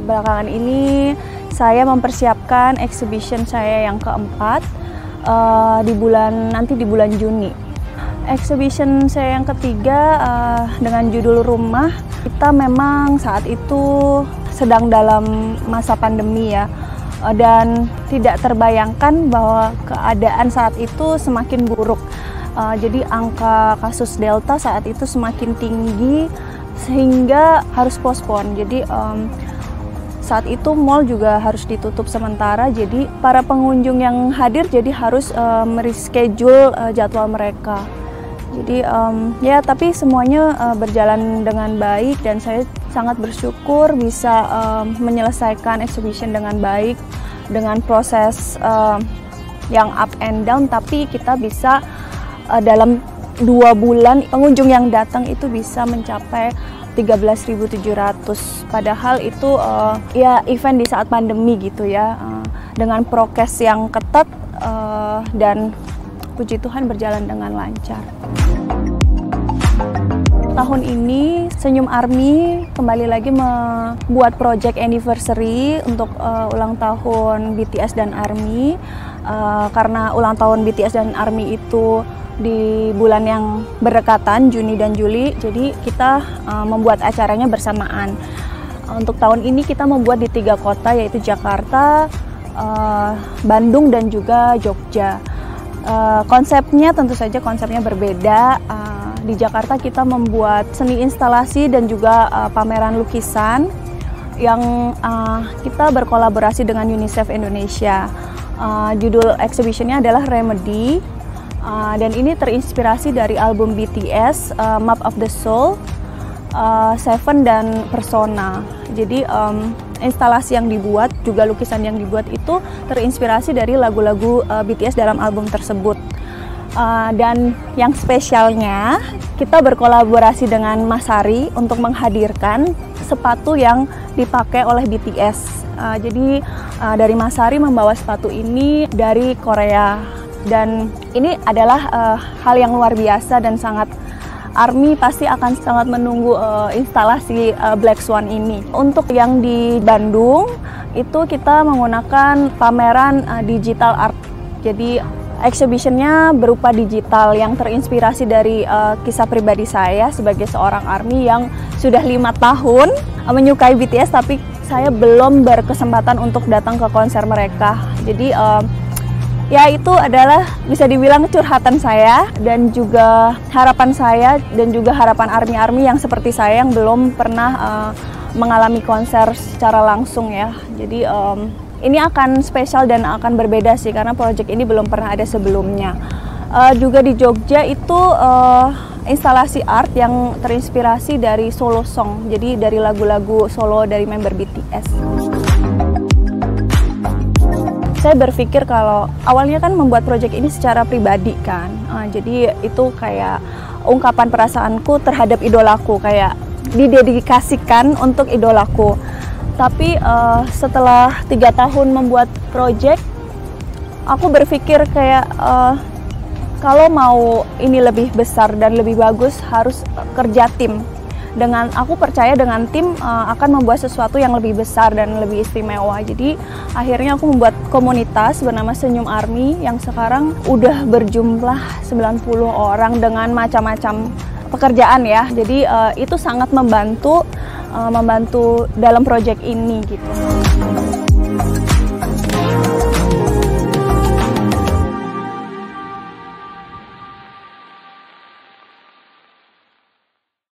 Belakangan ini saya mempersiapkan exhibition saya yang keempat nanti di bulan Juni. Exhibition saya yang ketiga dengan judul Rumah. Kita memang saat itu sedang dalam masa pandemi ya, dan tidak terbayangkan bahwa keadaan saat itu semakin buruk. Jadi angka kasus Delta saat itu semakin tinggi sehingga harus postpone. Jadi saat itu mall juga harus ditutup sementara, jadi para pengunjung yang hadir jadi harus mereschedule jadwal mereka. Jadi ya tapi semuanya berjalan dengan baik dan saya sangat bersyukur bisa menyelesaikan exhibition dengan baik dengan proses yang up and down, tapi kita bisa dalam 2 bulan pengunjung yang datang itu bisa mencapai 13.700, padahal itu ya event di saat pandemi gitu ya, dengan prokes yang ketat dan puji Tuhan berjalan dengan lancar. Tahun ini Senyum Army kembali lagi membuat project anniversary untuk ulang tahun BTS dan ARMY, karena ulang tahun BTS dan ARMY itu di bulan yang berdekatan, Juni dan Juli, jadi kita membuat acaranya bersamaan. Untuk tahun ini kita membuat di 3 kota, yaitu Jakarta, Bandung, dan juga Jogja. Konsepnya tentu saja konsepnya berbeda. Di Jakarta kita membuat seni instalasi dan juga pameran lukisan yang kita berkolaborasi dengan UNICEF Indonesia. Judul exhibitionnya adalah Remedy. Dan ini terinspirasi dari album BTS, Map of the Soul, Seven, dan Persona. Jadi instalasi yang dibuat, juga lukisan yang dibuat itu terinspirasi dari lagu-lagu BTS dalam album tersebut. Dan yang spesialnya, kita berkolaborasi dengan Masari untuk menghadirkan sepatu yang dipakai oleh BTS. Jadi dari Masari membawa sepatu ini dari Korea. Dan ini adalah hal yang luar biasa dan sangat ARMY pasti akan sangat menunggu instalasi Black Swan ini. Untuk yang di Bandung itu kita menggunakan pameran digital art. Jadi exhibitionnya berupa digital yang terinspirasi dari kisah pribadi saya sebagai seorang ARMY yang sudah 5 tahun menyukai BTS, tapi saya belum berkesempatan untuk datang ke konser mereka. Jadi ya itu adalah bisa dibilang curhatan saya dan juga harapan saya dan juga harapan ARMY yang seperti saya yang belum pernah mengalami konser secara langsung ya. Jadi ini akan spesial dan akan berbeda sih karena proyek ini belum pernah ada sebelumnya. Juga di Jogja itu instalasi art yang terinspirasi dari solo song, jadi dari lagu-lagu solo dari member BTS. Saya berpikir kalau awalnya kan membuat proyek ini secara pribadi kan, jadi itu kayak ungkapan perasaanku terhadap idolaku, kayak didedikasikan untuk idolaku. Tapi setelah 3 tahun membuat proyek, aku berpikir kayak kalau mau ini lebih besar dan lebih bagus harus kerja tim. Aku percaya dengan tim akan membuat sesuatu yang lebih besar dan lebih istimewa. Jadi akhirnya aku membuat komunitas bernama Senyum Army yang sekarang udah berjumlah 90 orang dengan macam-macam pekerjaan ya. Jadi itu sangat membantu dalam proyek ini gitu.